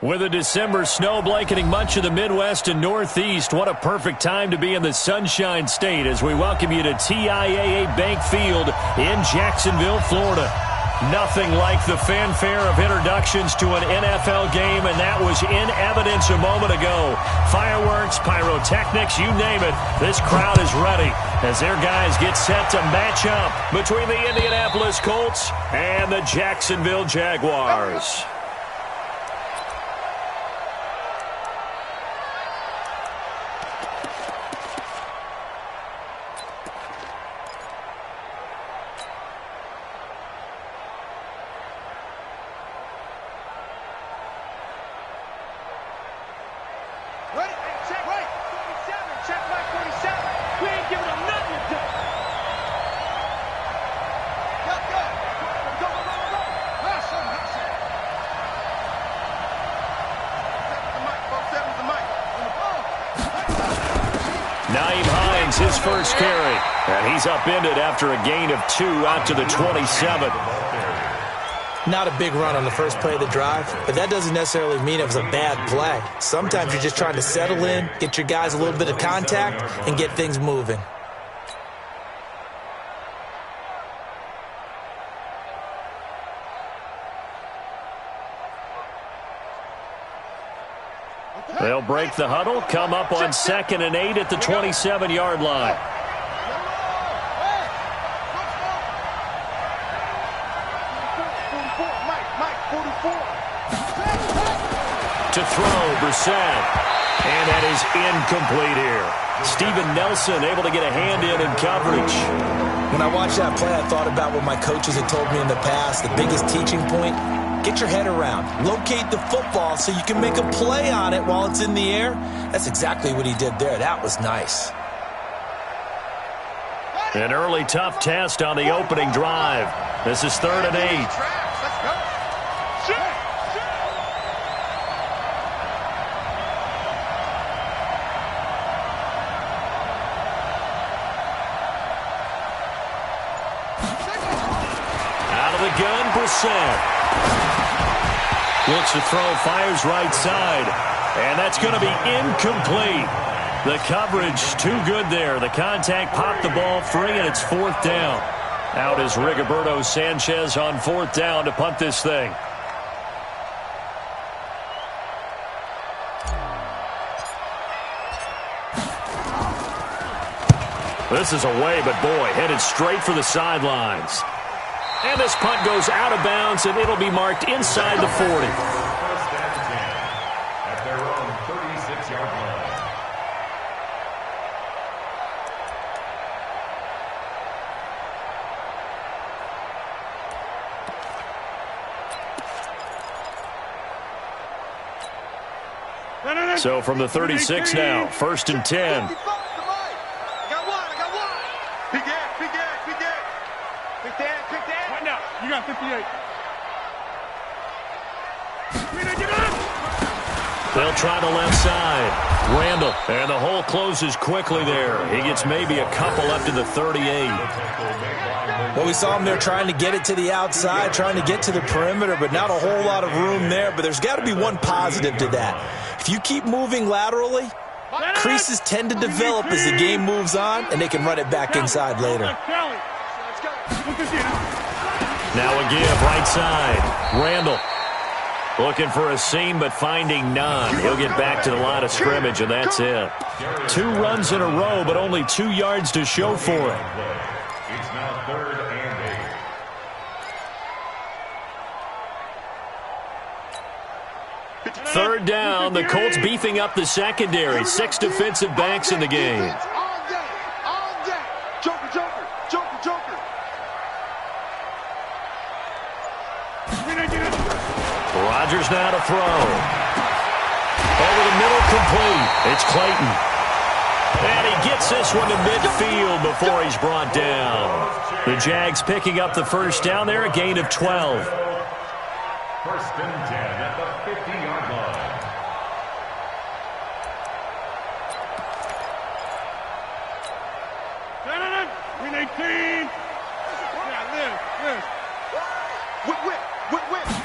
With a December snow blanketing much of the Midwest and Northeast, what a perfect time to be in the Sunshine State as we welcome you to TIAA Bank Field in Jacksonville, Florida. Nothing like the fanfare of introductions to an NFL game, and that was in evidence a moment ago. Fireworks, pyrotechnics, you name it. This crowd is ready as their guys get set to match up between the Indianapolis Colts and the Jacksonville Jaguars. His first carry, and he's upended after a gain of 2 out to the 27. Not a big run on the first play of the drive, but that doesn't necessarily mean it was a bad play. Sometimes you're just trying to settle in, get your guys a little bit of contact, and get things moving. They'll break the huddle, come up on 2nd and 8 at the 27-yard line. To throw, Brissett. And that is incomplete here. Steven Nelson able to get a hand in coverage. When I watched that play, I thought about what my coaches had told me in the past. The biggest teaching point: get your head around. Locate the football so you can make a play on it while it's in the air. That's exactly what he did there. That was nice. An early tough test on the opening drive. This is 3rd and 8. Out of the gun, Brissett. Looks to throw, fires right side. And that's going to be incomplete. The coverage too good there. The contact popped the ball free, and it's 4th down. Out is Rigoberto Sanchez on 4th down to punt this thing. This is away, but boy, headed straight for the sidelines. And this punt goes out of bounds, and it'll be marked inside the 40. First down and 10 at their own 36-yard line. So from the 36 now, 1st and 10. You got 58. They'll try the left side. Randall. And the hole closes quickly there. He gets maybe a couple up to the 38. Well, we saw him there trying to get it to the outside, trying to get to the perimeter, but not a whole lot of room there. But there's got to be one positive to that. If you keep moving laterally, creases tend to develop as the game moves on, and they can run it back inside later. Now a give, right side. Randall looking for a seam, but finding none. He'll get back to the line of scrimmage, and that's it. 2 runs in a row, but only 2 yards to show for it. It's now 3rd and 8. 3rd down, the Colts beefing up the secondary. 6 defensive backs in the game. Rodgers now to throw. Over the middle, complete. It's Clayton. And he gets this one to midfield before he's brought down. The Jags picking up the first down there, a gain of 12. 1st and 10 at the 50-yard line. Win 18. Yeah, live.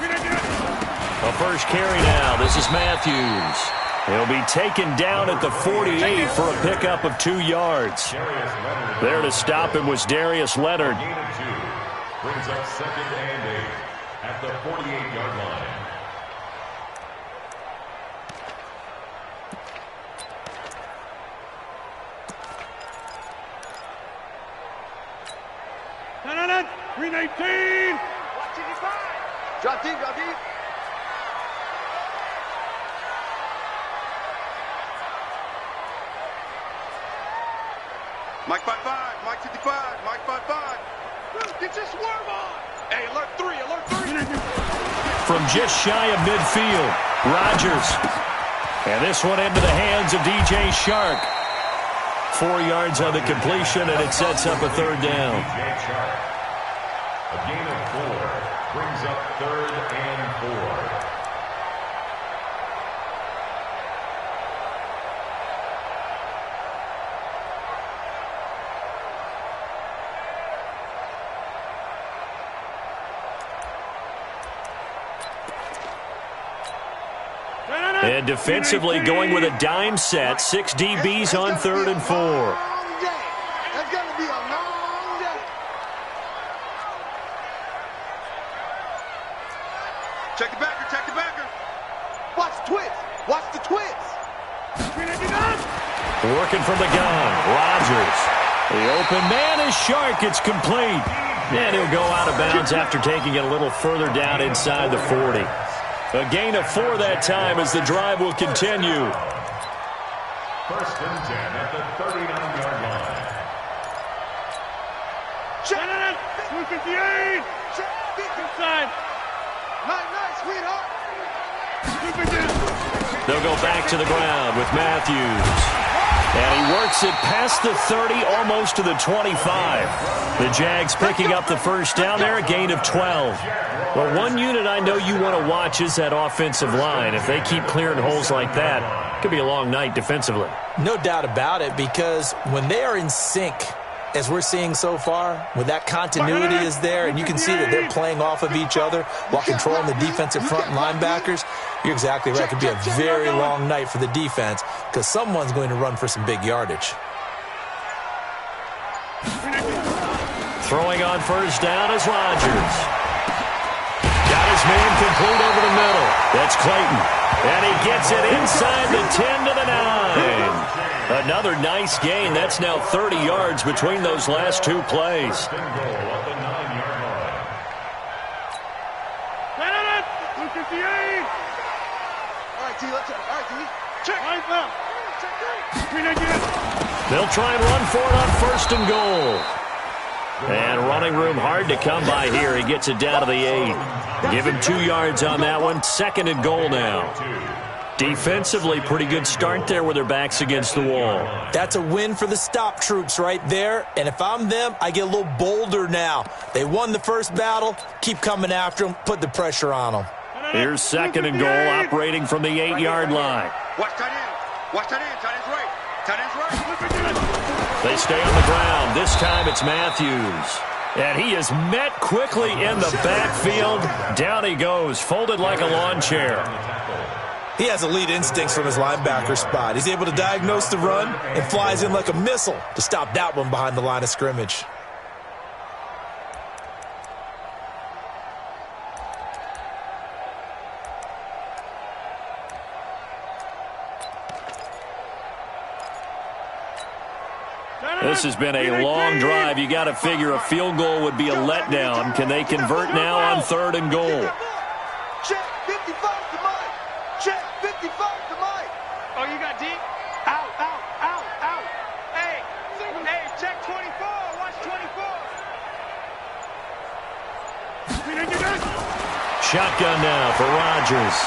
Win 18. A first carry now. This is Matthews. He'll be taken down at the 48 for a pickup of 2 yards. There to stop him was Darius Leonard. Gain of 2. Brings up 2nd and 8 at the 48-yard line. Green 18. Drop deep, drop deep. Mike 5-5, Mike 55, Mike 5-5. Get your swerve on. Hey, alert 3, alert 3. From just shy of midfield, Rodgers. And this one into the hands of DJ Shark. 4 yards on the completion, and it sets up a 3rd down. DJ Shark. A gain of 4 brings up 3rd and 4. And defensively going with a dime set, 6 DBs on 3rd and 4. That's going to be a long day. Check the backer, check the backer. Watch the twist. Watch the twist. Working from the gun, Rodgers. The open man is Shark. It's complete. And he'll go out of bounds after taking it a little further down inside the 40. A gain of 4 that time as the drive will continue. 1st and 10 at the 39-yard line. Check it. 258. Check. Inside. Nice, sweetheart. 258. They'll go back to the ground with Matthews. And he works it past the 30, almost to the 25. The Jags picking up the first down there, a gain of 12. Well, one unit I know you want to watch is that offensive line. If they keep clearing holes like that, it could be a long night defensively. No doubt about it, because when they are in sync, as we're seeing so far, when that continuity is there, and you can see that they're playing off of each other while controlling the defensive front linebackers, you're exactly right. It could be a very long night for the defense because someone's going to run for some big yardage. Throwing on first down is Rodgers. Got his man complete over the middle. That's Clayton. And he gets it inside the 10 to the 9. Another nice gain. That's now 30 yards between those last 2 plays. Goal at the 9-yard line. 258. All right, T, let's check. All right, T. Check. Right now. Check 3. 398. They'll try and run for it on 1st and goal. And running room hard to come by here. He gets it down to the 8. Give him 2 yards on that one. 2nd and goal now. Defensively, pretty good start there with their backs against the wall. That's a win for the stop troops right there. And if I'm them, I get a little bolder now. They won the first battle. Keep coming after them. Put the pressure on them. Here's 2nd and goal, operating from the 8-yard line. Watch tight end. Watch tight end. Tight end's right. Tight end's right. They stay on the ground. This time it's Matthews. And he is met quickly in the backfield. Down he goes, folded like a lawn chair. He has elite instincts from his linebacker spot. He's able to diagnose the run and flies in like a missile to stop that one behind the line of scrimmage. This has been a long drive. You got to figure a field goal would be a letdown. Can they convert now on 3rd and goal? Check 55 to Mike. Check 55 to Mike. Oh, you got deep? Out. Hey, check 24. Watch 24. Shotgun now for Rodgers.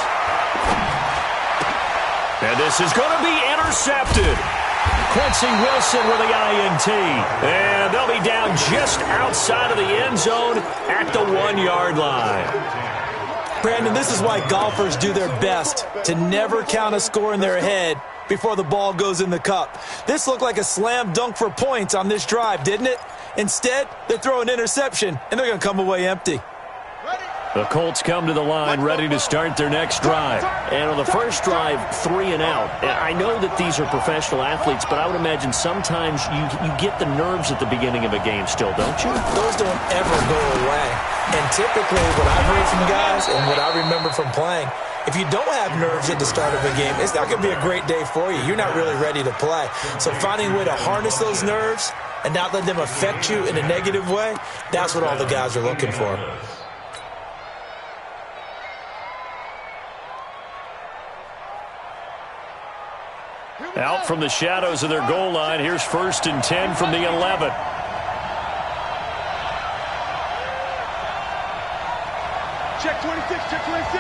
And this is going to be intercepted. Quincy Wilson with the INT. And they'll be down just outside of the end zone at the 1-yard line. Brandon, this is why golfers do their best to never count a score in their head before the ball goes in the cup. This looked like a slam dunk for points on this drive, didn't it? Instead, they throw an interception, and they're going to come away empty. Ready? The Colts come to the line ready to start their next drive. And on the first drive, 3 and out. I know that these are professional athletes, but I would imagine sometimes you get the nerves at the beginning of a game still, don't you? Those don't ever go away. And typically what I've heard from guys and what I remember from playing, if you don't have nerves at the start of a game, it's not going to be a great day for you. You're not really ready to play. So finding a way to harness those nerves and not let them affect you in a negative way, that's what all the guys are looking for. Out from the shadows of their goal line, here's 1st and 10 from the 11. Check 26, check 26.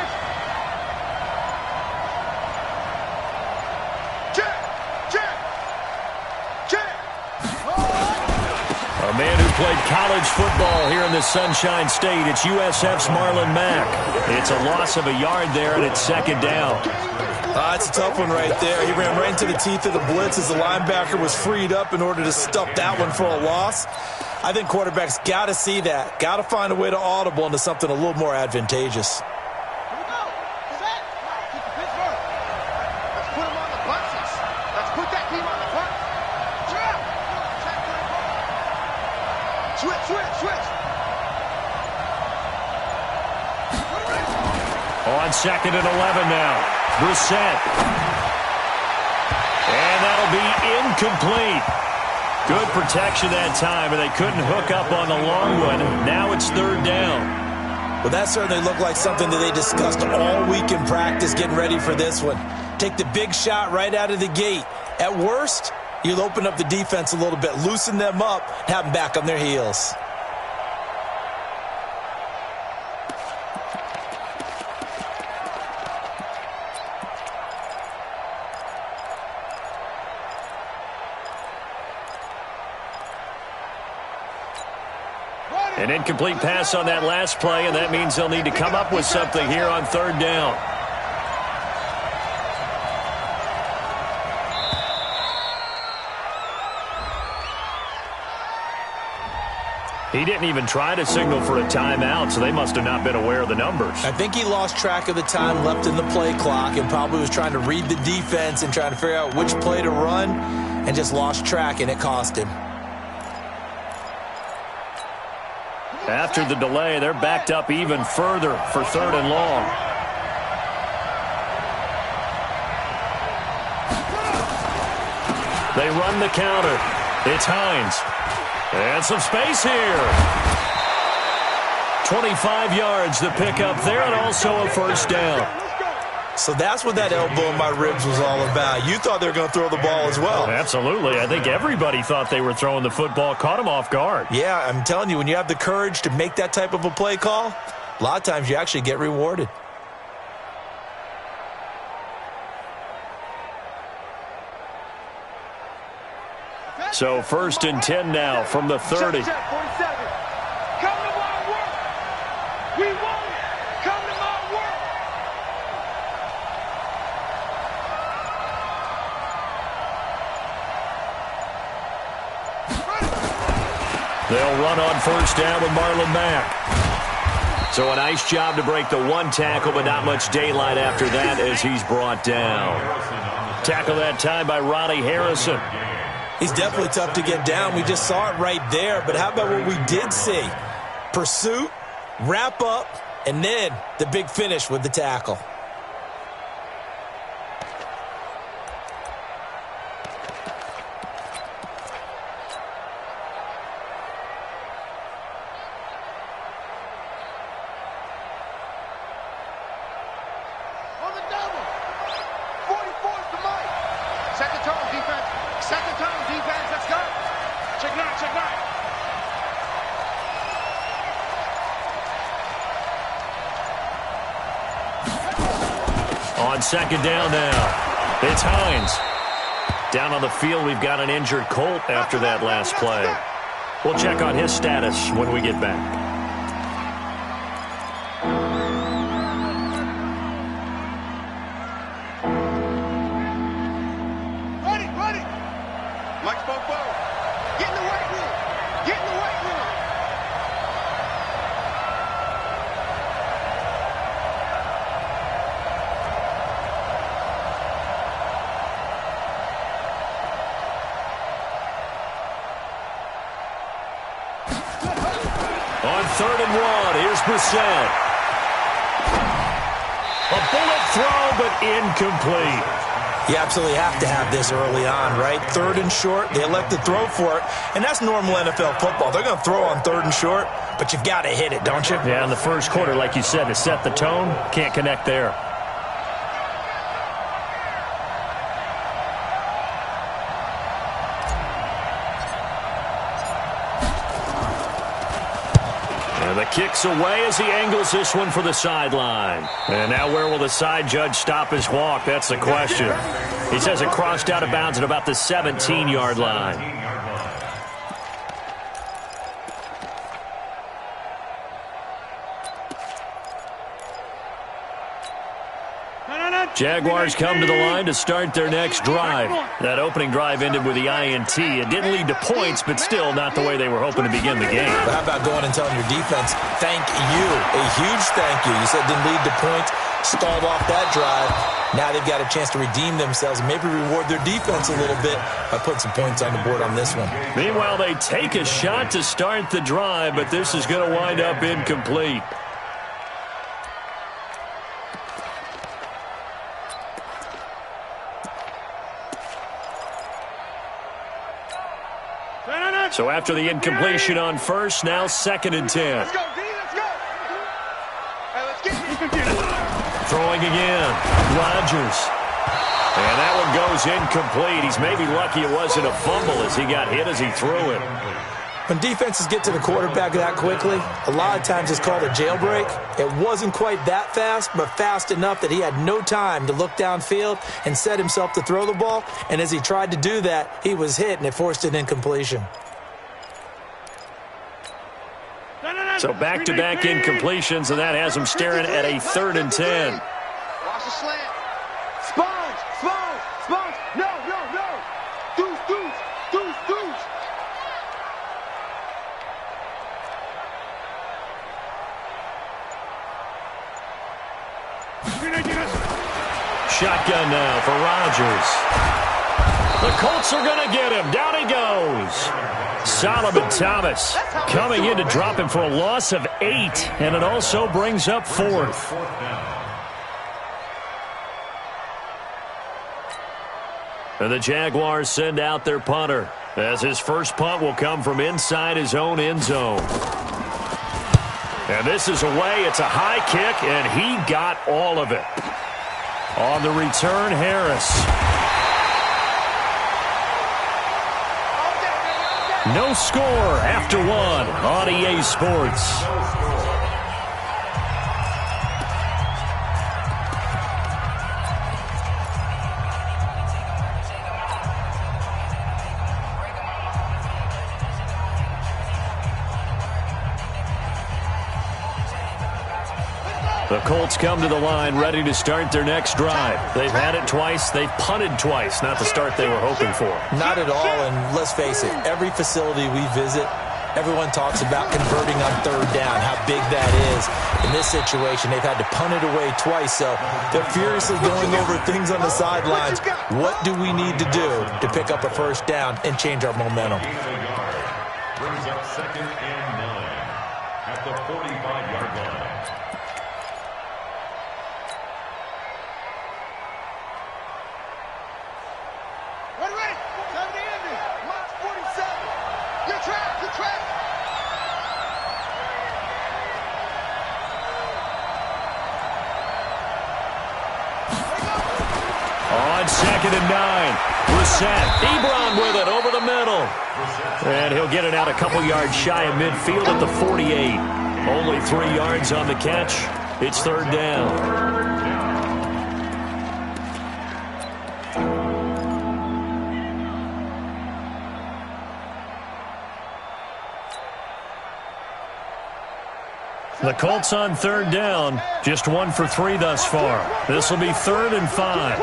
Check, check, check. A man who played college football here in the Sunshine State. It's USF's Marlon Mack. It's a loss of a yard there, and it's 2nd down. It's a tough one right there. He ran right into the teeth of the blitz as the linebacker was freed up in order to stop that one for a loss. I think quarterbacks got to see that. Got to find a way to audible into something a little more advantageous. Here we go. Set. Keep the pitch first. Let's put him on the buses. Let's put that team on the bus. Check. Switch, switch, switch. On 2nd and 11 now. Brissett. And that'll be incomplete. Good protection that time, and they couldn't hook up on the long one. Now it's 3rd down. Well, that certainly looked like something that they discussed all week in practice getting ready for this one. Take the big shot right out of the gate. At worst, you'll open up the defense a little bit, loosen them up, and have them back on their heels. An incomplete pass on that last play, and that means they'll need to come up with something here on 3rd down. He didn't even try to signal for a timeout, so they must have not been aware of the numbers. I think he lost track of the time left in the play clock and probably was trying to read the defense and trying to figure out which play to run and just lost track, and it cost him. After the delay, they're backed up even further for 3rd and long. They run the counter. It's Hines. And some space here. 25 yards to pick up there, and also a 1st down. So that's what that elbow in my ribs was all about. You thought they were going to throw the ball as well. Absolutely. I think everybody thought they were throwing the football, caught him off guard. Yeah, I'm telling you, when you have the courage to make that type of a play call, a lot of times you actually get rewarded. So 1st and 10 now from the 30. Check, 47. Come to my work. We want it. Come to my work. They'll run on 1st down with Marlon Mack. So a nice job to break the 1 tackle, but not much daylight after that as he's brought down. Tackle that time by Ronnie Harrison. He's definitely tough to get down. We just saw it right there. But how about what we did see? Pursuit, wrap up, and then the big finish with the tackle. On the double. 44's the mic. Set the tone, defense. Set the tone, defense. Let's go. Check nine, check nine. On 2nd down now, it's Hines. Down on the field, we've got an injured Colt after that last play. We'll check on his status when we get back. 3rd and 1. Here's Brissett. A bullet throw, but incomplete. You absolutely have to have this early on, right? 3rd and short, they elect to throw for it, and that's normal NFL football. They're going to throw on 3rd and short, but you've got to hit it, don't you? Yeah, in the first quarter, like you said, to set the tone, can't connect there. And the kick's away as he angles this one for the sideline. And now where will the side judge stop his walk? That's the question. He says it crossed out of bounds at about the 17-yard line. Jaguars come to the line to start their next drive. That opening drive ended with the INT. It didn't lead to points, but still not the way they were hoping to begin the game. But how about going and telling your defense, thank you, a huge thank you. You said didn't lead to points, stalled off that drive. Now they've got a chance to redeem themselves and maybe reward their defense a little bit by putting some points on the board on this one. Meanwhile, they take a shot to start the drive, but this is going to wind up incomplete. So after the incompletion on first, now 2nd and 10. Let's go, D, let's go. Hey, let's get it. Throwing again. Rodgers. And that one goes incomplete. He's maybe lucky it wasn't a fumble as he got hit as he threw it. When defenses get to the quarterback that quickly, a lot of times it's called a jailbreak. It wasn't quite that fast, but fast enough that he had no time to look downfield and set himself to throw the ball. And as he tried to do that, he was hit, and it forced an incompletion. So back-to-back incompletions, and that has him staring at a 3rd and 10. Watch the slant. Sponge, sponge, sponge. No, no, no. Deuce, deuce, deuce, deuce. Shotgun now for Rodgers. The Colts are going to get him. Down he goes. Solomon Thomas coming in to drop him for a loss of 8, and it also brings up 4th. And the Jaguars send out their punter, as his first punt will come from inside his own end zone. And this is away. It's a high kick, and he got all of it. On the return, Harris. No score after 1 on EA Sports. The Colts come to the line ready to start their next drive. They've had it twice. They've punted twice. Not the start they were hoping for. Not at all, and let's face it, every facility we visit, everyone talks about converting on 3rd down, how big that is. In this situation, they've had to punt it away twice, so they're furiously going over things on the sidelines. What do we need to do to pick up a 1st down and change our momentum? Brings up 2nd and 9 at the 45-yard line. On 2nd and 9, Brissett. Ebron with it over the middle. And he'll get it out a couple yards shy of midfield at the 48. Only 3 yards on the catch. It's 3rd down. The Colts on 3rd down, just 1 for 3 thus far. This will be 3rd and 5.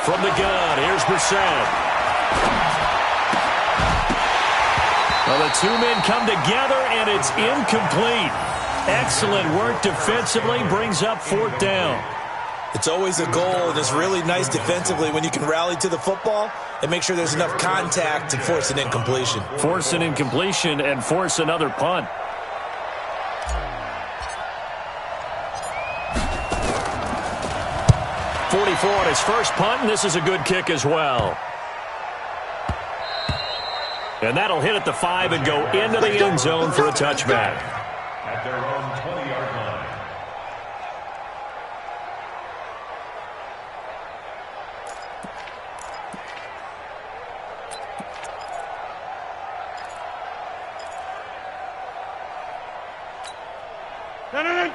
From the gun, here's Brissett. Well, the 2 men come together, and it's incomplete. Excellent work defensively, brings up 4th down. It's always a goal, and it's really nice defensively when you can rally to the football and make sure there's enough contact to force an incompletion. Force an incompletion and force another punt. .44 on his first punt, and this is a good kick as well. And that'll hit at the 5 and go into the end zone for a touchback. At their own 20-yard line.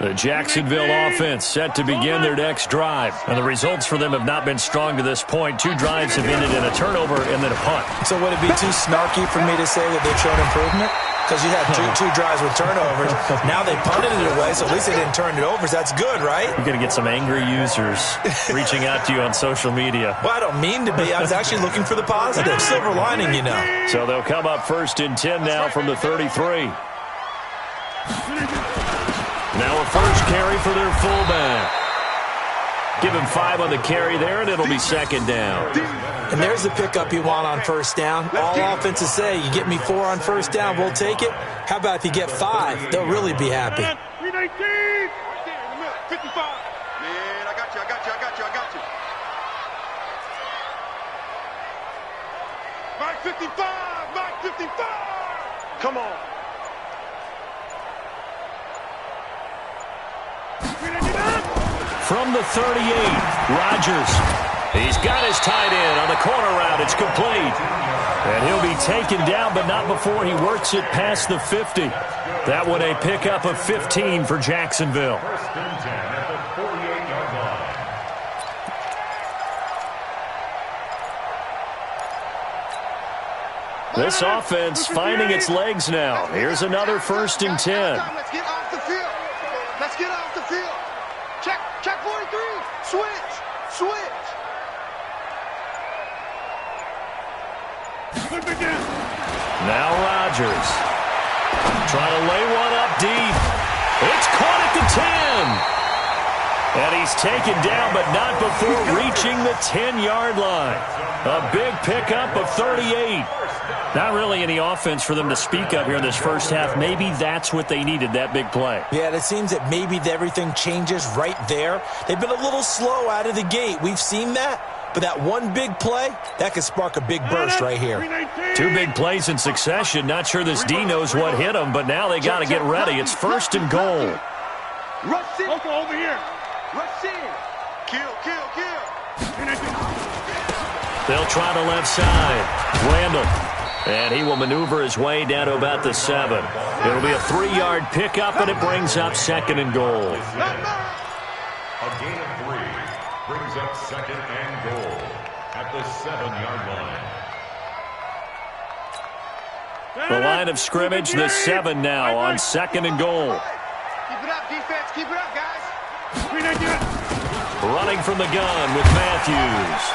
The Jacksonville offense set to begin their next drive. And the results for them have not been strong to this point. 2 drives have ended in a turnover and then a punt. So would it be too snarky for me to say that they've shown improvement? Because you had two drives with turnovers. Now they punted it away, so at least they didn't turn it over. So that's good, right? You're going to get some angry users reaching out to you on social media. Well, I don't mean to be. I was actually looking for the positive. Silver lining, you know. So they'll come up 1st and 10 now from the 33. Now a first carry for their fullback. Give him 5 on the carry there, and it'll be 2nd down. And there's the pickup you want on 1st down. All offenses say, you get me 4 on 1st down, we'll take it. How about if you get 5? They'll really be happy. 319! 55. Man, I got you. Mike 55! Come on. From the 38, Rodgers. He's got his tight end on the corner route. It's complete. And he'll be taken down, but not before he works it past the 50. That one a pickup of 15 for Jacksonville. 1st and 10 at the 48-yard line. This offense finding its legs now. Here's another 1st and 10. Let's get off the field. Check 43. Switch. Now Rodgers. Trying to lay one up deep. It's caught at the 10. And he's taken down, but not before reaching the 10-yard line. A big pickup of 38. Not really any offense for them to speak of here in this first half. Maybe that's what they needed, that big play. Yeah, it seems that maybe everything changes right there. They've been a little slow out of the gate. We've seen that. But that one big play, that could spark a big burst right here. 2 big plays in succession. Not sure this D knows what hit him, but now they got to get ready. It's 1st and goal. Rush in. Over here. Rush in. Kill. They'll try the left side. Randall. And he will maneuver his way down to about the 7. It'll be a 3-yard pickup, and it brings up 2nd and goal. A gain of 3 brings up 2nd and goal at the 7-yard line. The line of scrimmage, the 7 now on 2nd and goal. Keep it up, defense. Keep it up, guys. Running from the gun with Matthews.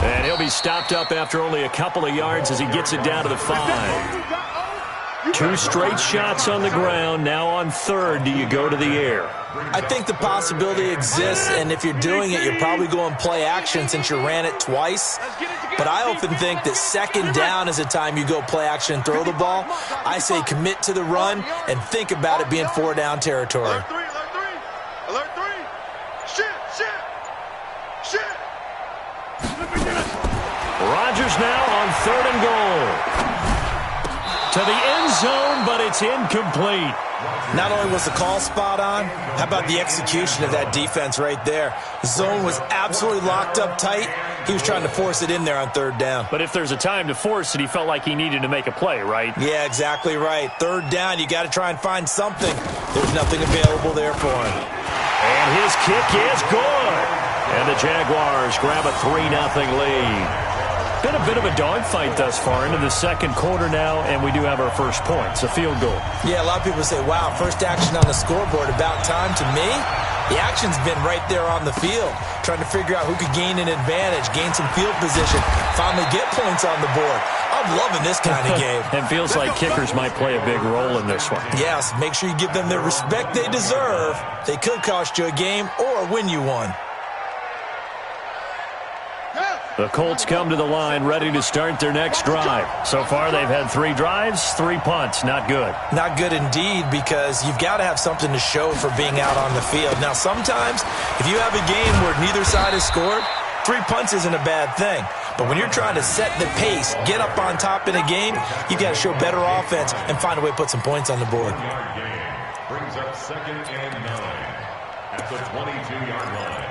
And he'll be stopped up after only a couple of yards as he gets it down to the 5. 2 straight shots on the ground. Now on 3rd, do you go to the air? I think the possibility exists, and if you're doing it, you're probably going play action since you ran it twice. But I often think that 2nd down is the time you go play action and throw the ball. I say commit to the run and think about it being 4-down territory. Alert 3. Shit. Rodgers now on 3rd and goal. To the end zone, but it's incomplete. Not only was the call spot on, how about the execution of that defense right there? The zone was absolutely locked up tight. He was trying to force it in there on 3rd down. But if there's a time to force it, he felt like he needed to make a play, right? Yeah, exactly right. 3rd down, you got to try and find something. There's nothing available there for him. And his kick is good. And the Jaguars grab a 3-0 lead. Been a bit of a dogfight thus far into the 2nd quarter now, and we do have our first points, a field goal. Yeah, a lot of people say, wow, first action on the scoreboard, about time. To me, the action's been right there on the field, trying to figure out who could gain an advantage, gain some field position, finally get points on the board. I'm loving this kind of game. And feels like kickers might play a big role in this one. Yes, make sure you give them the respect they deserve. They could cost you a game or win you one. The Colts come to the line ready to start their next drive. So far, they've had 3 drives, 3 punts. Not good. Not good indeed, because you've got to have something to show for being out on the field. Now, sometimes, if you have a game where neither side has scored, 3 punts isn't a bad thing. But when you're trying to set the pace, get up on top in a game, you've got to show better offense and find a way to put some points on the board. Brings up 2nd and 9 at the 22-yard line.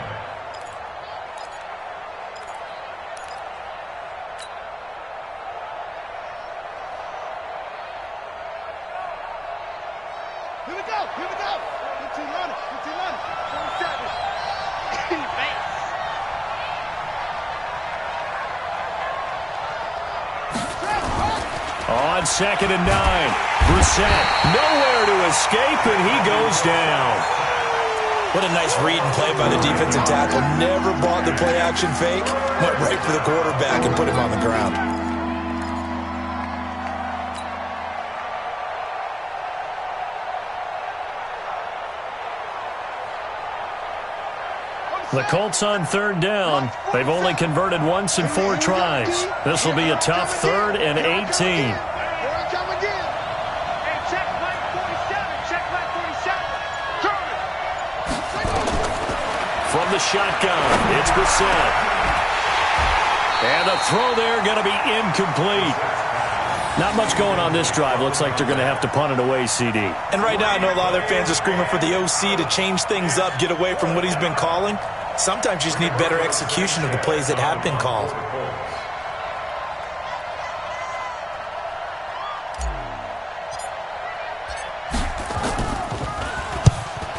Here we go. 15 runners. 27. On 2nd and 9, Brissett nowhere to escape, and he goes down. What a nice read and play by the defensive tackle. Never bought the play-action fake. Went right for the quarterback and put him on the ground. The Colts on 3rd down. They've only converted once in 4 tries. This will be a tough 3rd and 18. From the shotgun, it's Brissett. And the throw there going to be incomplete. Not much going on this drive. Looks like they're going to have to punt it away, CD. And right now, I know a lot of their fans are screaming for the OC to change things up, get away from what he's been calling. Sometimes you just need better execution of the plays that have been called.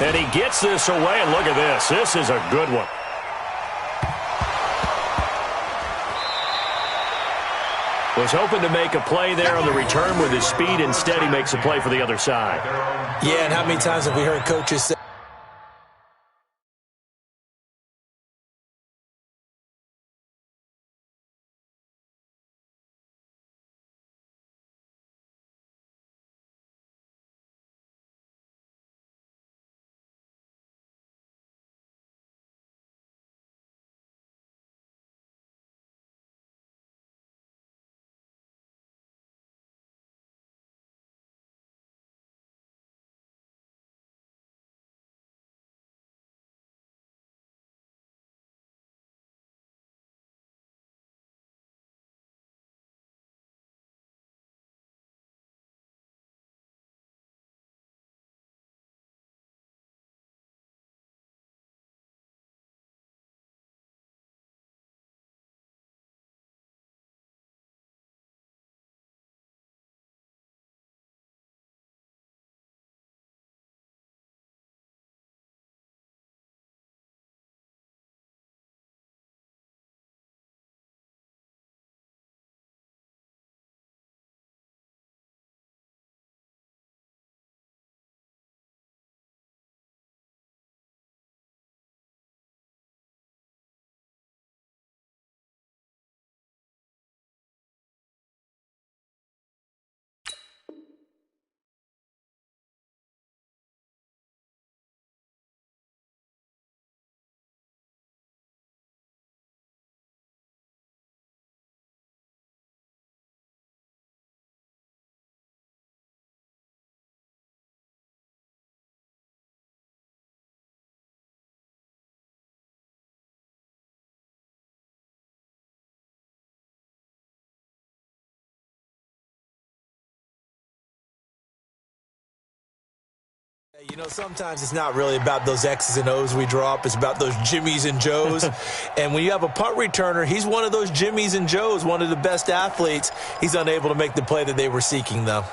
And he gets this away, and look at this. This is a good one. Was hoping to make a play there on the return with his speed. Instead, he makes a play for the other side. Yeah, and how many times have we heard coaches say, you know, sometimes it's not really about those X's and O's we draw up. It's about those Jimmies and Joes. And when you have a punt returner, he's one of those Jimmies and Joes, one of the best athletes. He's unable to make the play that they were seeking, though.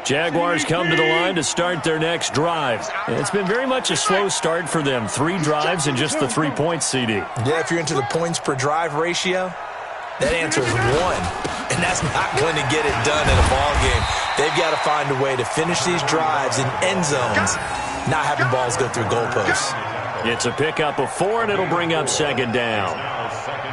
Jaguars come to the line to start their next drive. It's been very much a slow start for them. 3 drives and just the 3 points, CD. Yeah, if you're into the points per drive ratio, that answer is 1. And that's not going to get it done in a ball game. They've got to find a way to finish these drives in end zones, not having balls go through goalposts. It's a pickup of 4, and it'll bring up 2nd down.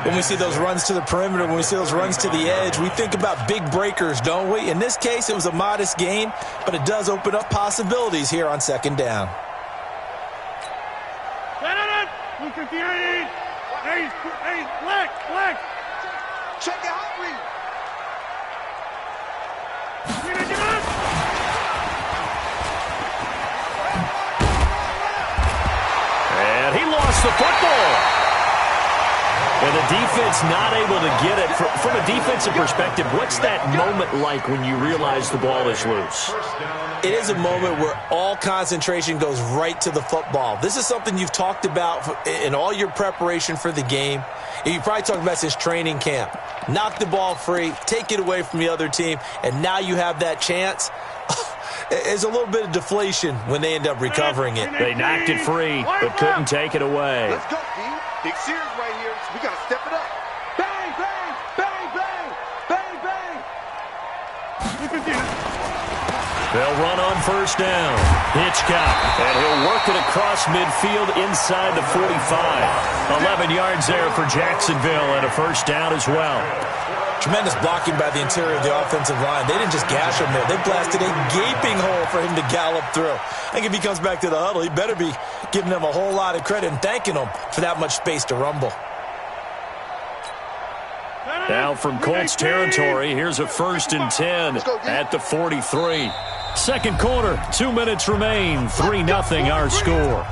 when we see those runs to the perimeter, when we see those runs to the edge. We think about big breakers, don't we? In this case, it was a modest gain, but it does open up possibilities here on second down. Check it out, read. And he lost the football. And the defense not able to get it. From a defensive perspective, what's that moment like when you realize the ball is loose? It is a moment where all concentration goes right to the football. This is something you've talked about in all your preparation for the game. You probably talked about since training camp. Knock the ball free, take it away from the other team, and now you have that chance. There's a little bit of deflation when they end up recovering it. They knocked it free, but couldn't take it away. Let's go, D. Big series right here. We got to step it up. Bang, bang, bang, bang, bang, bang. They'll run on first down. Hitchcock, and he'll work it across midfield inside the 45. 11 yards there for Jacksonville and a first down as well. Tremendous blocking by the interior of the offensive line. They didn't just gash him there. They blasted a gaping hole for him to gallop through. I think if he comes back to the huddle, he better be giving them a whole lot of credit and thanking them for that much space to rumble. Now from Colts territory, here's a 1st and 10 at the 43. Second quarter, 2 minutes remain. 3-0 our score.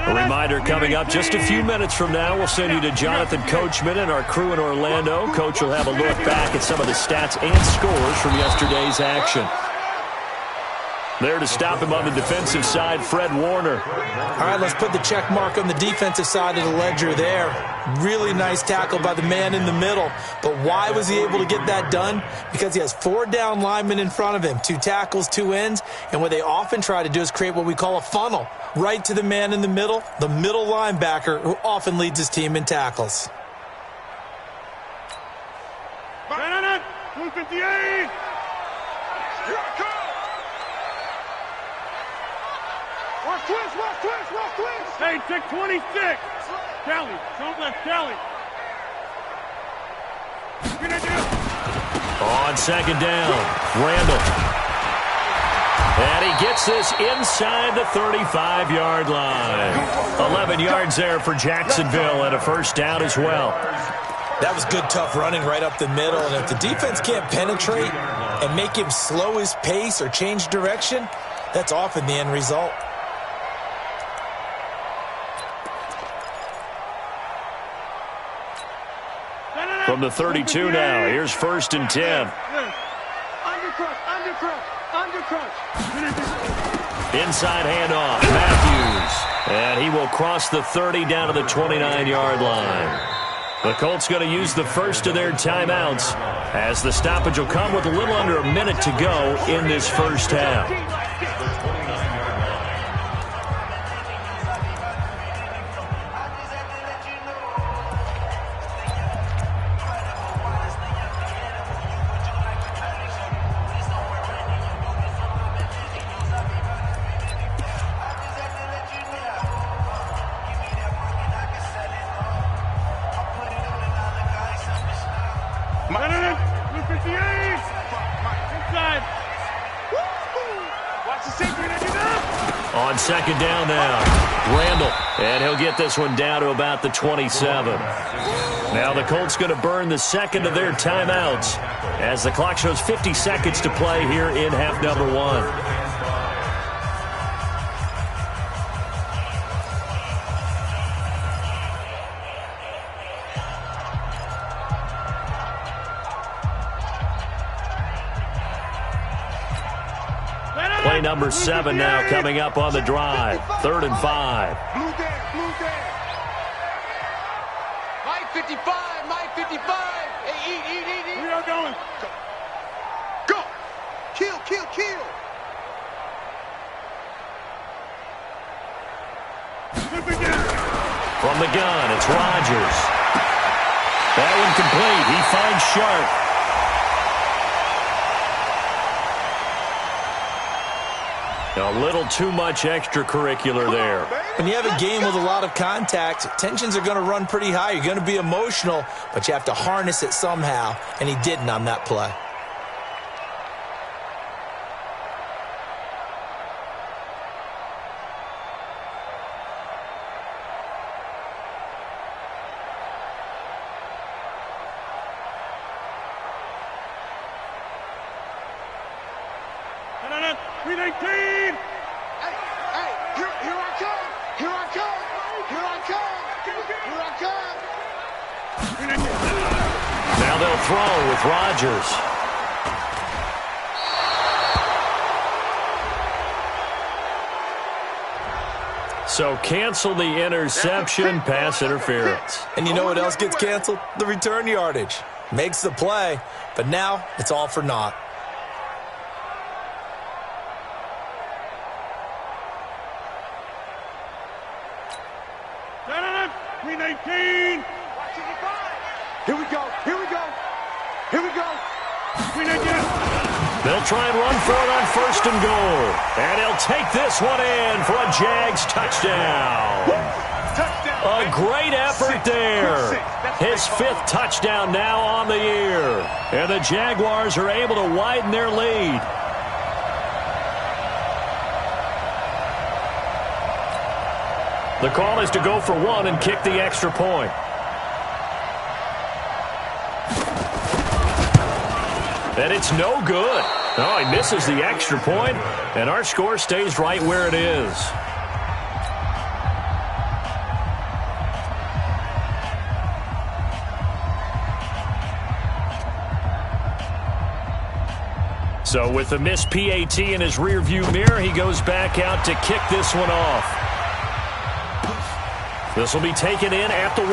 A reminder coming up just a few minutes from now. We'll send you to Jonathan Coachman and our crew in Orlando. Coach will have a look back at some of the stats and scores from yesterday's action. There to stop him on the defensive side, Fred Warner. All right, let's put the check mark on the defensive side of the ledger there. Really nice tackle by the man in the middle. But why was he able to get that done? Because he has 4 down linemen in front of him, 2 tackles, 2 ends. And what they often try to do is create what we call a funnel. Right to the man in the middle linebacker, who often leads his team in tackles. 258! Here I come! Watch twist! Hey, check 26! Kelly, don't let Kelly. On second down, Randall. And he gets this inside the 35-yard line. 11 yards there for Jacksonville and a first down as well. That was good, tough running right up the middle. And if the defense can't penetrate and make him slow his pace or change direction, that's often the end result. From the 32 now, here's 1st and 10. Undercrush. Inside handoff, Matthews. And he will cross the 30 down to the 29-yard line. The Colts going to use the first of their timeouts as the stoppage will come with a little under a minute to go in this first half. On second down now, Randall, and he'll get this one down to about the 27. Now the Colts going to burn the second of their timeouts as the clock shows 50 seconds to play here in half number 1. Play number 7 now coming up on the drive. 3rd and 5. Blue there. Mike 55. Hey, eat. We are going. Go. Kill. From the gun, it's Rodgers. That one complete. He finds Sharp. A little too much extracurricular there. When you have a game with a lot of contact, tensions are going to run pretty high. You're going to be emotional, but you have to harness it somehow, and he didn't on that play. Now they'll throw with Rodgers. So cancel the interception, pass interference. And you know what else gets canceled? The return yardage. Makes the play, but now it's all for naught. Here we go. Here we go. Here we go. They'll try and run for it on 1st and goal. And he'll take this one in for a Jags touchdown. A great effort there. His 5th touchdown now on the year. And the Jaguars are able to widen their lead. The call is to go for 1 and kick the extra point. And it's no good. Oh, he misses the extra point, and our score stays right where it is. So with the missed PAT in his rearview mirror, he goes back out to kick this one off. This will be taken in at the 1.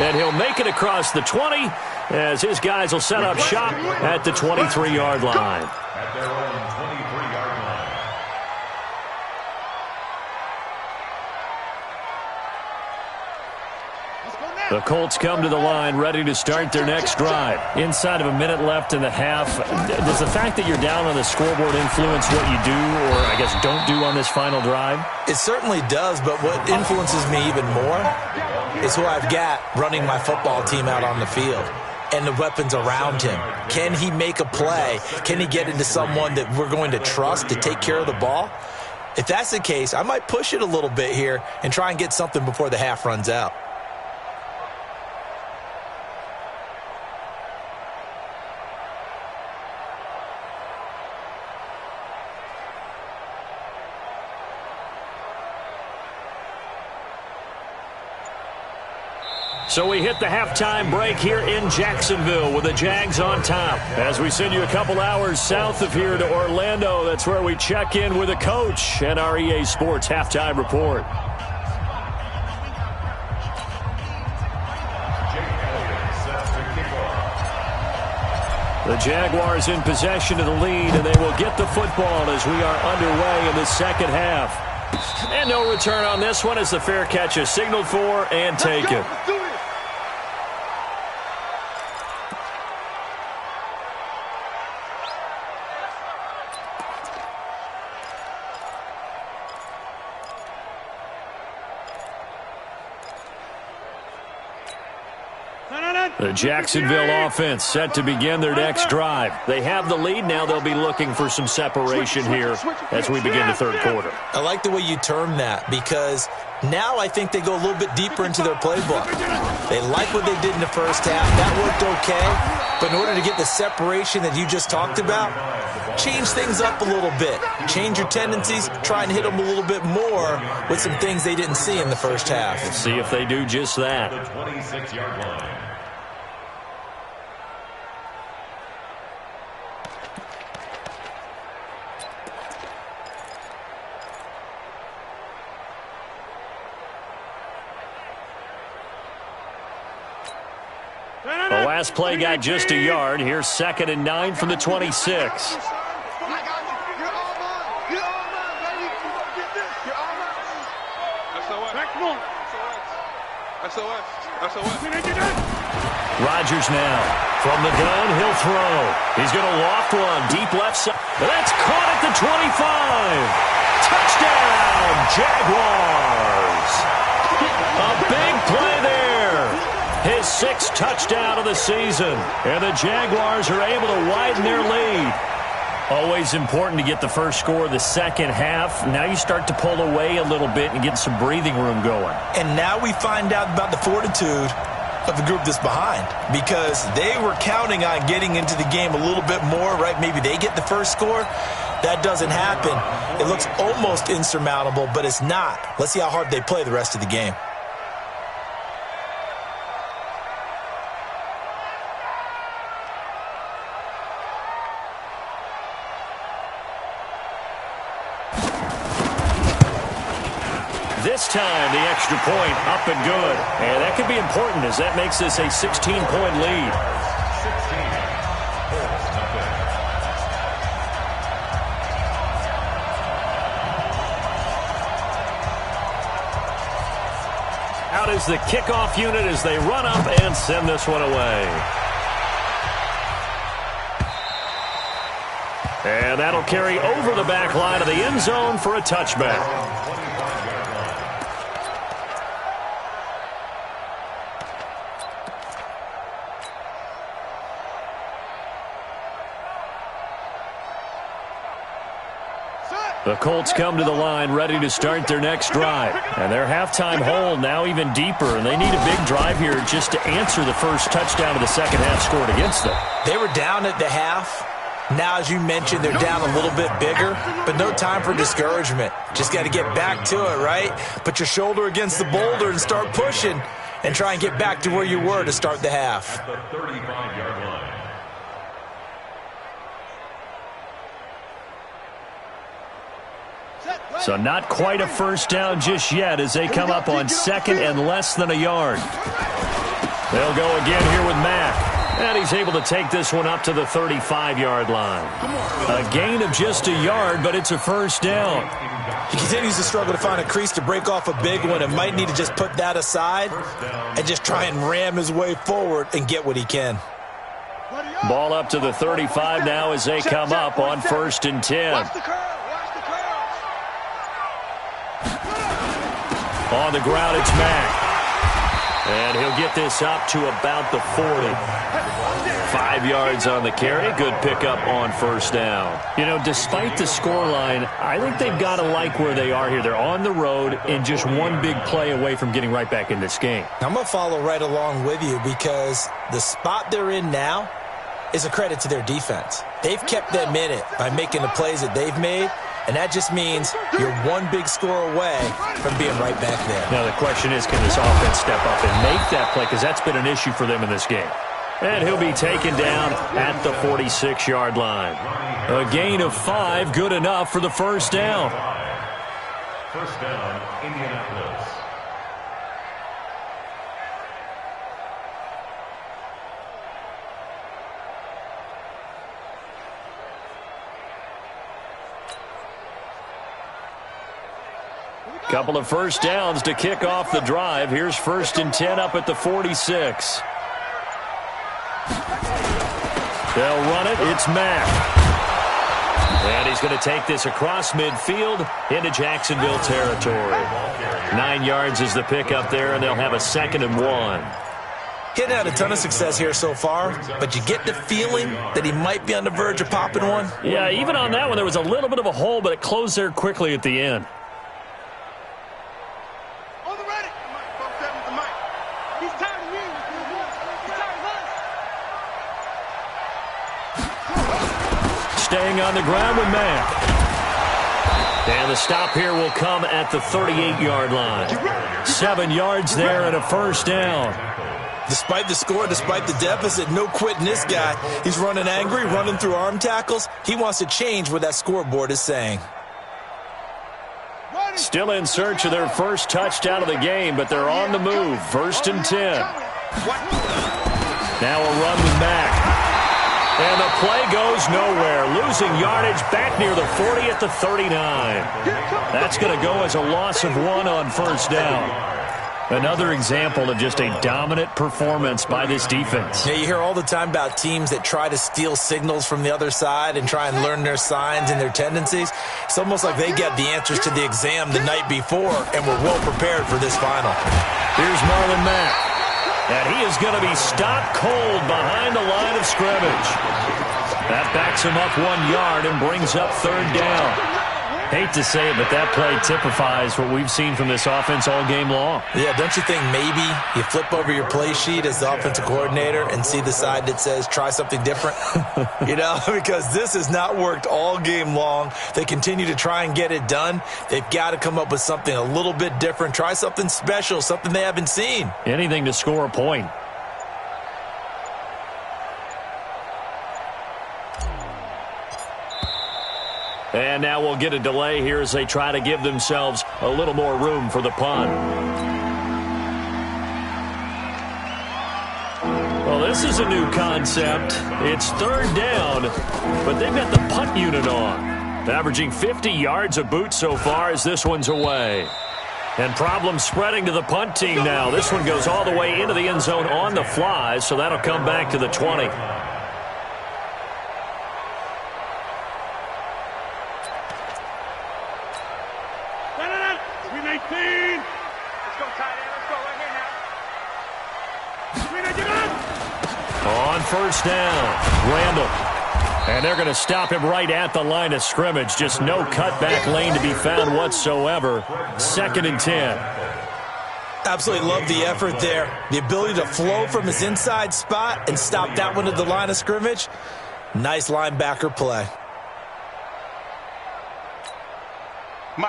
And he'll make it across the 20 as his guys will set up shop at the 23-yard line. At their own 23-yard line. The Colts come to the line ready to start their next drive. Inside of a minute left in the half, does the fact that you're down on the scoreboard influence what you do or, I guess, don't do on this final drive? It certainly does, but what influences me even more is who I've got running my football team out on the field and the weapons around him. Can he make a play? Can he get into someone that we're going to trust to take care of the ball? If that's the case, I might push it a little bit here and try and get something before the half runs out. So we hit the halftime break here in Jacksonville with the Jags on top. As we send you a couple hours south of here to Orlando, that's where we check in with the coach and our EA Sports halftime report. The Jaguars in possession of the lead, and they will get the football as we are underway in the second half. And no return on this one as the fair catch is signaled for and taken. The Jacksonville offense set to begin their next drive. They have the lead. Now they'll be looking for some separation here as we begin the third quarter. I like the way you term that because now I think they go a little bit deeper into their playbook. They like what they did in the first half. That worked okay. But in order to get the separation that you just talked about, change things up a little bit. Change your tendencies. Try and hit them a little bit more with some things they didn't see in the first half. Let's see if they do just that. The 26-yard line. The last play got just a yard. Here's 2nd and 9 from the 26. Rodgers now From the gun, he'll throw. He's going to loft one deep left side. That's caught at the 25. Touchdown, Jaguars. A big play there. His 6th touchdown of the season. And the Jaguars are able to widen their lead. Always important to get the first score of the second half. Now you start to pull away a little bit and get some breathing room going. And now we find out about the fortitude of the group that's behind, because they were counting on getting into the game a little bit more, right? Maybe they get the first score. That doesn't happen. It looks almost insurmountable, but it's not. Let's see how hard they play the rest of the game. This time, the extra point up and good. And that could be important as that makes this a 16-point lead. 16. Out is the kickoff unit as they run up and send this one away. And that'll carry over the back line of the end zone for a touchback. The Colts come to the line ready to start their next drive. And their halftime hole now even deeper, and they need a big drive here just to answer the first touchdown of the second half scored against them. They were down at the half. Now, as you mentioned, they're down a little bit bigger, but no time for discouragement. Just got to get back to it, right? Put your shoulder against the boulder and start pushing and try and get back to where you were to start the half. At the 35-yard line. So not quite a first down just yet as they come up on second and less than a yard. They'll go again here with Mack. And he's able to take this one up to the 35-yard line. A gain of just a yard, but it's a first down. He continues to struggle to find a crease to break off a big one and might need to just put that aside and just try and ram his way forward and get what he can. Ball up to the 35 now as they come up on 1st and 10. On the ground, it's Mack. And he'll get this up to about the 40. 5 yards on the carry. Good pickup on first down. You know, despite the scoreline, I think they've got to like where they are here. They're on the road and just one big play away from getting right back in this game. I'm going to follow right along with you because the spot they're in now is a credit to their defense. They've kept them in it by making the plays that they've made. And that just means you're one big score away from being right back there. Now the question is, can this offense step up and make that play? Because that's been an issue for them in this game. And he'll be taken down at the 46-yard line. A gain of 5, good enough for the first down. First down, Indianapolis. Couple of first downs to kick off the drive. Here's 1st and 10 up at the 46. They'll run it. It's Mack. And he's going to take this across midfield into Jacksonville territory. 9 yards is the pickup there, and they'll have a 2nd and 1. He hadn't had a ton of success here so far, but you get the feeling that he might be on the verge of popping one. Yeah, even on that one, there was a little bit of a hole, but it closed there quickly at the end. Staying on the ground with Mack. And the stop here will come at the 38-yard line. 7 yards there and a first down. Despite the score, despite the deficit, no quitting this guy. He's running angry, running through arm tackles. He wants to change what that scoreboard is saying. Still in search of their first touchdown of the game, but they're on the move. 1st and 10. Now a run with Mack. And the play goes nowhere. Losing yardage back near the 40 at the 39. That's going to go as a loss of 1 on first down. Another example of just a dominant performance by this defense. Yeah, you hear all the time about teams that try to steal signals from the other side and try and learn their signs and their tendencies. It's almost like they get the answers to the exam the night before and were well prepared for this final. Here's Marlon Mack. And he is going to be stopped cold behind the line of scrimmage. That backs him up 1 yard and brings up third down. Hate to say it, but that play typifies what we've seen from this offense all game long. Yeah, don't you think maybe you flip over your play sheet as the offensive coordinator and see the side that says try something different? You know, because this has not worked all game long. They continue to try and get it done. They've got to come up with something a little bit different. Try something special, something they haven't seen. Anything to score a point. And now we'll get a delay here as they try to give themselves a little more room for the punt. Well, this is a new concept. It's third down, but they've got the punt unit on. Averaging 50 yards a boot so far as this one's away. And problems spreading to the punt team now. This one goes all the way into the end zone on the fly, so that'll come back to the 20. On first down, Randall. And they're going to stop him right at the line of scrimmage. Just no cutback lane to be found whatsoever. 2nd and 10. Absolutely love the effort there. The ability to flow from his inside spot and stop that one at the line of scrimmage. Nice linebacker play.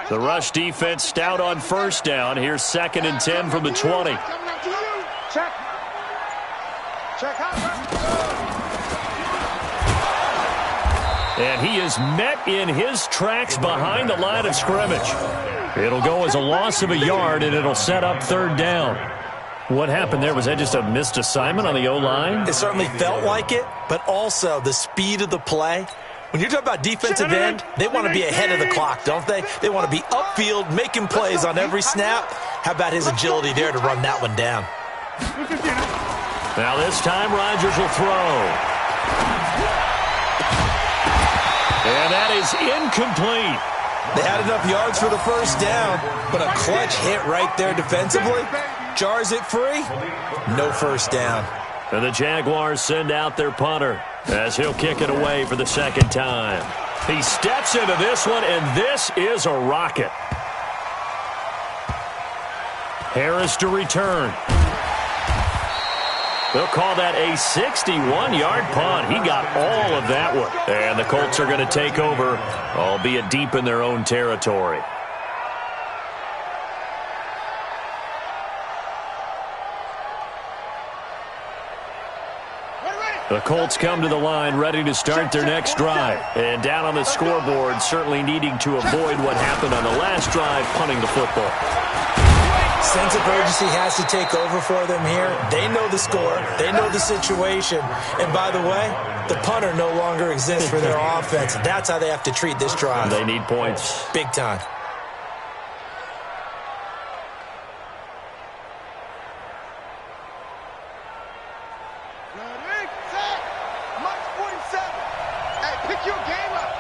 The rush defense stout on first down. Here's 2nd and 10 from the 20. Check. Check out. And he is met in his tracks behind the line of scrimmage. It'll go as a loss of a yard, and it'll set up third down. What happened there? Was that just a missed assignment on the O-line? It certainly felt like it, but also the speed of the play. When you're talking about defensive end, they want to be ahead of the clock, don't they? They want to be upfield, making plays on every snap. How about his agility there to run that one down? Now this time Rodgers will throw. And that is incomplete. They had enough yards for the first down, but a clutch hit right there defensively. Jars it free. No first down. And the Jaguars send out their punter as he'll kick it away for the second time. He steps into this one, and this is a rocket. Harris to return. They'll call that a 61-yard punt. He got all of that one. And the Colts are going to take over, albeit deep in their own territory. The Colts come to the line ready to start their next drive. And down on the scoreboard, certainly needing to avoid what happened on the last drive, punting the football. Sense of urgency has to take over for them here. They know the score. They know the situation. And by the way, the punter no longer exists for their offense. That's how they have to treat this drive. They need points. Big time. Ready, set, March 47. Hey, pick your game up.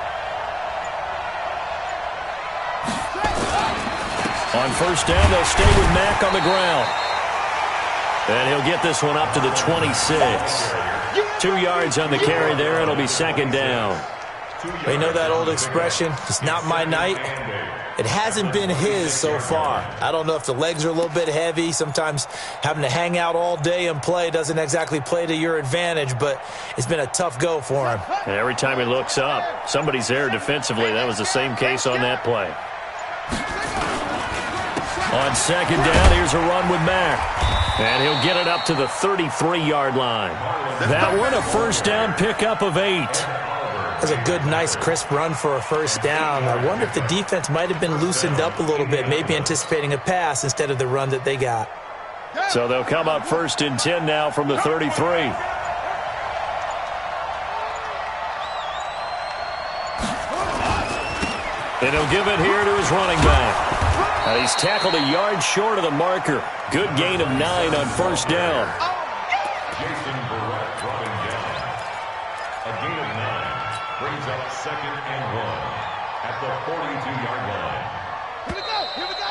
On first down, they'll stay with Mack on the ground. And he'll get this one up to the 26. 2 yards on the carry there. It'll be second down. You know that old expression, it's not my night? It hasn't been his so far. I don't know if the legs are a little bit heavy. Sometimes having to hang out all day and play doesn't exactly play to your advantage, but it's been a tough go for him. And every time he looks up, somebody's there defensively. That was the same case on that play. On second down, here's a run with Mack. And he'll get it up to the 33-yard line. That one, a first down pickup of 8. That's a good, nice, crisp run for a first down. I wonder if the defense might have been loosened up a little bit, maybe anticipating a pass instead of the run that they got. So they'll come up 1st and 10 now from the 33. And he'll give it here to his running back. And he's tackled a yard short of the marker. Good gain of 9 on first down. Jason Barrett dropping down. A gain of 9 brings up 2nd and 1 at the 42-yard line. Here we go. Here we go.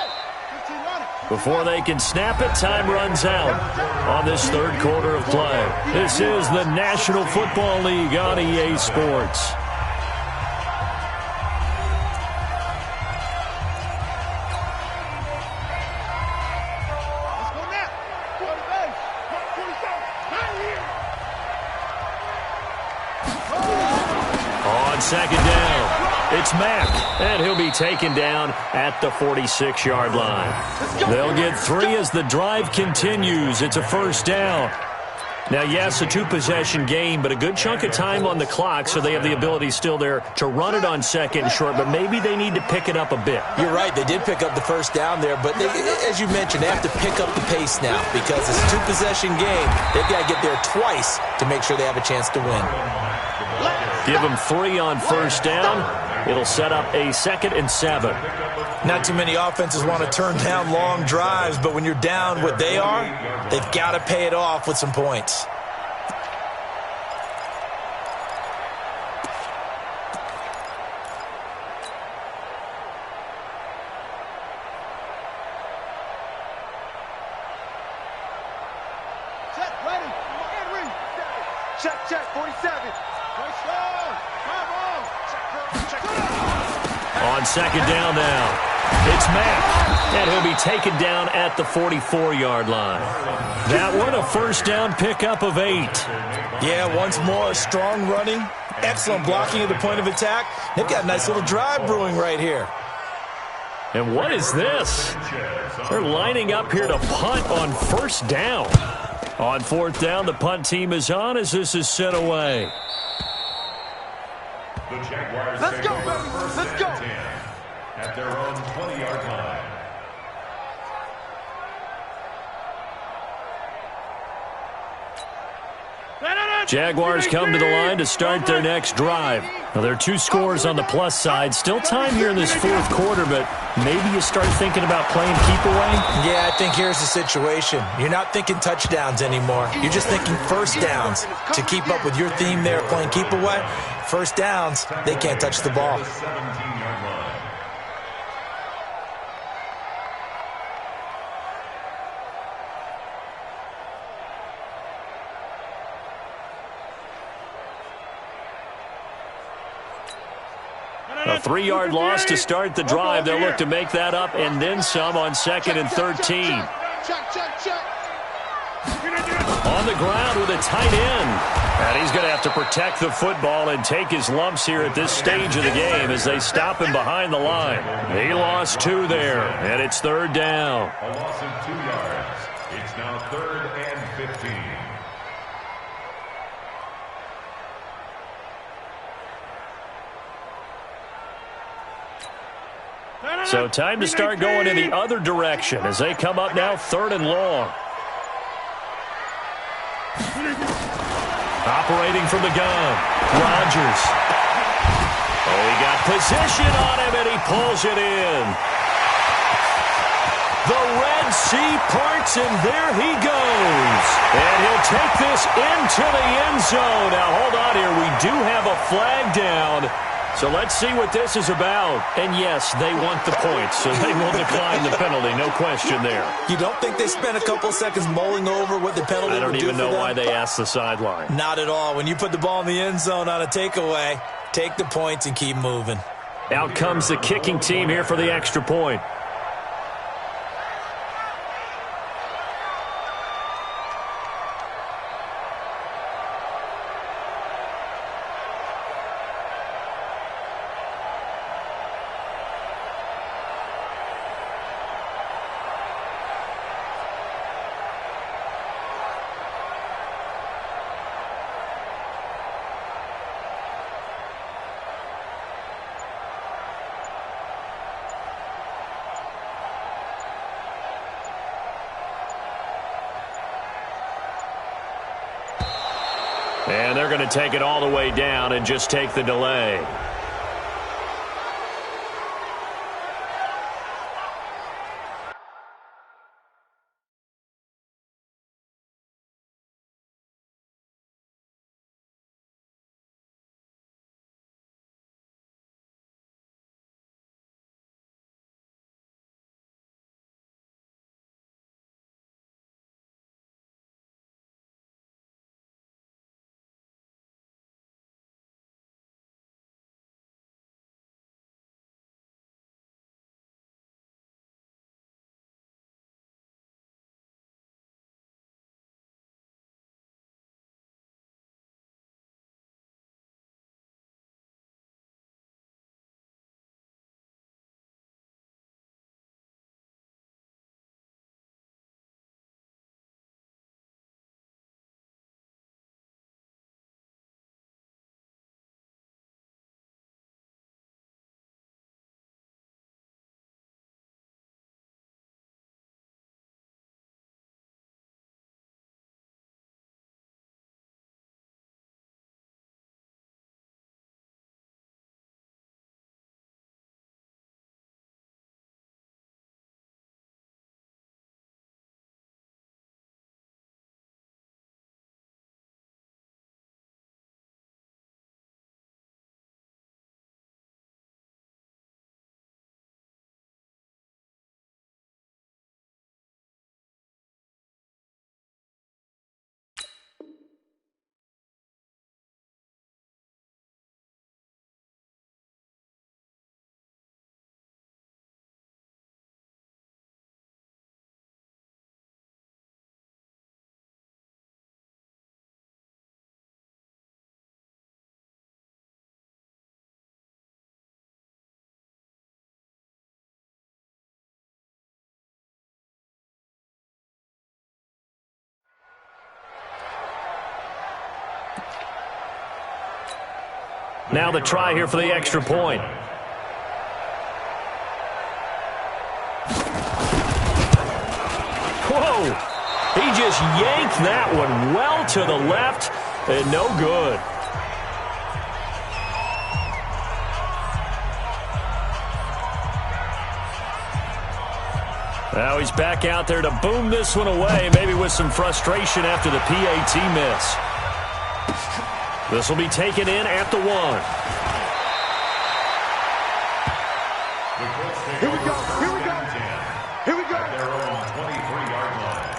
15 running. Before they can snap it, time runs out on this third quarter of play. This is the National Football League on EA Sports. Let's go now. Go to base. 47. On second down, it's Mack, and he'll be taken down at the 46-yard line. They'll get 3 as the drive continues. It's a first down. Now, yes, a 2-possession game, but a good chunk of time on the clock, so they have the ability still there to run it on second and short, but maybe they need to pick it up a bit. You're right. They did pick up the first down there, but they, as you mentioned, they have to pick up the pace now because it's a 2-possession game. They've got to get there twice to make sure they have a chance to win. Give them 3 on first down. It'll set up a 2nd and 7. Not too many offenses want to turn down long drives, but when you're down what they are, they've got to pay it off with some points. Check, ready. Henry. Check, 47. Nice down. Come on. Check. On second down now, it's Mack, and he'll be taken down at the 44-yard line. That one, a first down pickup of 8. Yeah, once more, strong running, excellent blocking at the point of attack. They've got a nice little drive brewing right here. And what is this? They're lining up here to punt on first down. On fourth down, the punt team is on as this is sent away. The Jaguars Let's take go, over baby. first Let's and go. 10 at their own 20-yard line. Jaguars come to the line to start their next drive. Now, there are 2 scores on the plus side. Still time here in this fourth quarter, but maybe you start thinking about playing keep away? Yeah, I think here's the situation. You're not thinking touchdowns anymore. You're just thinking first downs. To keep up with your theme there, playing keep away, first downs, they can't touch the ball. 17-yard line. A 3-yard loss to start the drive. They'll look to make that up and then some on 2nd and 13. On the ground with a tight end. And he's going to have to protect the football and take his lumps here at this stage of the game as they stop him behind the line. He lost 2 there, and it's third down. A loss of 2 yards. It's now 3rd and 15. So time to start going in the other direction as they come up now 3rd and long. Operating from the gun, Rodgers. Oh, he got position on him, and he pulls it in. The Red Sea parts, and there he goes. And he'll take this into the end zone. Now, hold on here. We do have a flag down. So let's see what this is about. And yes, they want the points, so they will decline the penalty. No question there. You don't think they spent a couple seconds mulling over what the penalty would do for them? I don't even know why they asked the sideline. Not at all. When you put the ball in the end zone on a takeaway, take the points and keep moving. Out comes the kicking team here for the extra point. And they're going to take it all the way down and just take the delay. Now the try here for the extra point. Whoa! He just yanked that one well to the left and no good. Now he's back out there to boom this one away, maybe with some frustration after the PAT miss. This will be taken in at the 1. Here we go. Here we go. Here we go. At their own 23-yard line.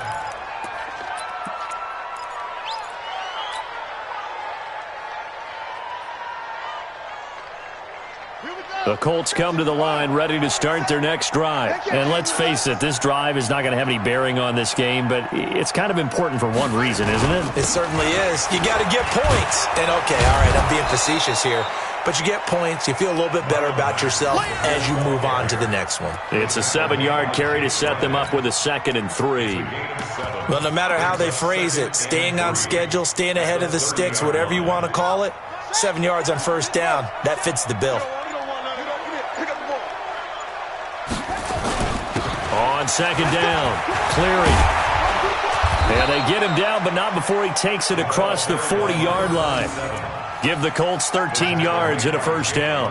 The Colts come to the line ready to start their next drive. And let's face it, this drive is not going to have any bearing on this game, but it's kind of important for one reason, isn't it? It certainly is. You got to get points. And, okay, all right, I'm being facetious here. But you get points, you feel a little bit better about yourself as you move on to the next one. It's a 7-yard carry to set them up with a 2nd and 3. Well, no matter how they phrase it, staying on schedule, staying ahead of the sticks, whatever you want to call it, 7 yards on first down, that fits the bill. On 2nd down, Cleary. And they get him down, but not before he takes it across the 40-yard line. Give the Colts 13 yards and a first down.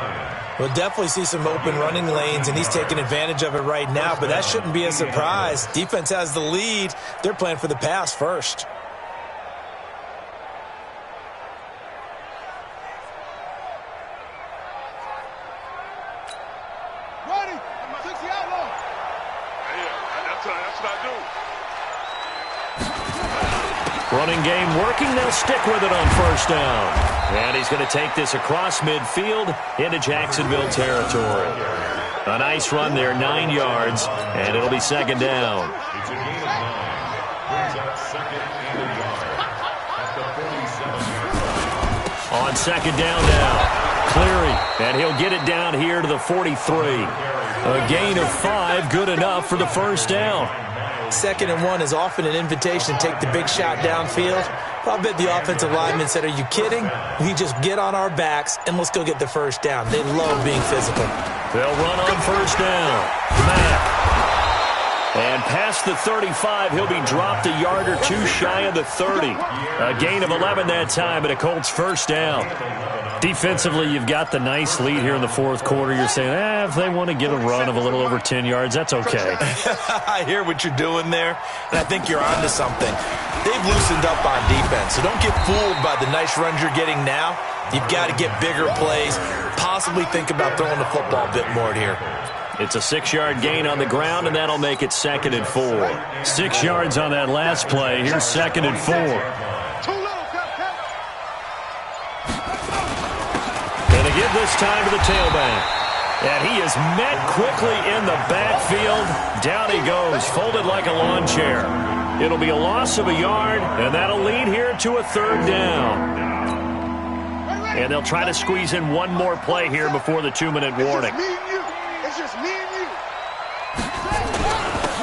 We'll definitely see some open running lanes, and he's taking advantage of it right now, but that shouldn't be a surprise. Defense has the lead. They're playing for the pass first. Ready. 60 outlaw. That's what I do. Running game working. They'll stick with it on first down. And he's going to take this across midfield into Jacksonville territory. A nice run there, 9 yards, and it'll be 2nd down. It's a gain of 9. Brings up 2nd and a yard at the 47-yard line. On 2nd down now, Cleary, and he'll get it down here to the 43. A gain of 5, good enough for the first down. 2nd and 1 is often an invitation to take the big shot downfield. I bet the offensive lineman said, are you kidding? We just get on our backs and let's go get the first down. They love being physical. They'll run on first down. Matt. And past the 35, he'll be dropped a yard or two shy of the 30. A gain of 11 that time, and a Colts first down. Defensively, you've got the nice lead here in the 4th quarter. You're saying, if they want to get a run of a little over 10 yards, that's okay. I hear what you're doing there, and I think you're onto something. They've loosened up on defense, so don't get fooled by the nice runs you're getting now. You've got to get bigger plays, possibly think about throwing the football a bit more here. It's a 6-yard gain on the ground, and that'll make it 2nd and 4. 6 yards on that last play. Here's 2nd and 4. And they give this time to the tailback. And he is met quickly in the backfield. Down he goes, folded like a lawn chair. It'll be a loss of a yard, and that'll lead here to a 3rd down. And they'll try to squeeze in one more play here before the 2-minute warning. It's just me and you.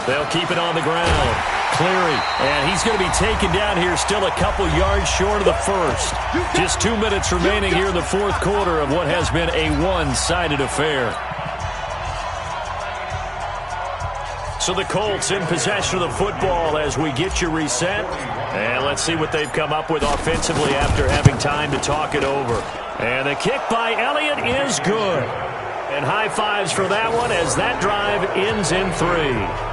They'll keep it on the ground. Cleary, and he's going to be taken down here still a couple yards short of the first. Just 2 minutes remaining here in the 4th quarter of what has been a one-sided affair. So the Colts in possession of the football as we get you reset. And let's see what they've come up with offensively after having time to talk it over. And the kick by Elliott is good. And high fives for that one as that drive ends in 3.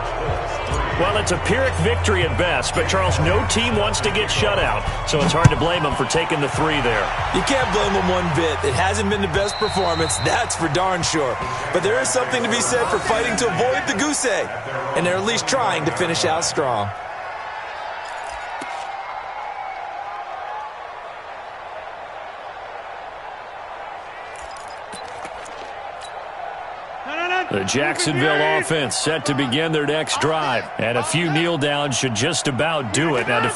Well, it's a Pyrrhic victory at best, but, Charles, no team wants to get shut out, so it's hard to blame them for taking the 3 there. You can't blame them one bit. It hasn't been the best performance, that's for darn sure. But there is something to be said for fighting to avoid the goose egg, and they're at least trying to finish out strong. The Jacksonville offense set to begin their next drive, and a few kneel downs should just about do it. Now,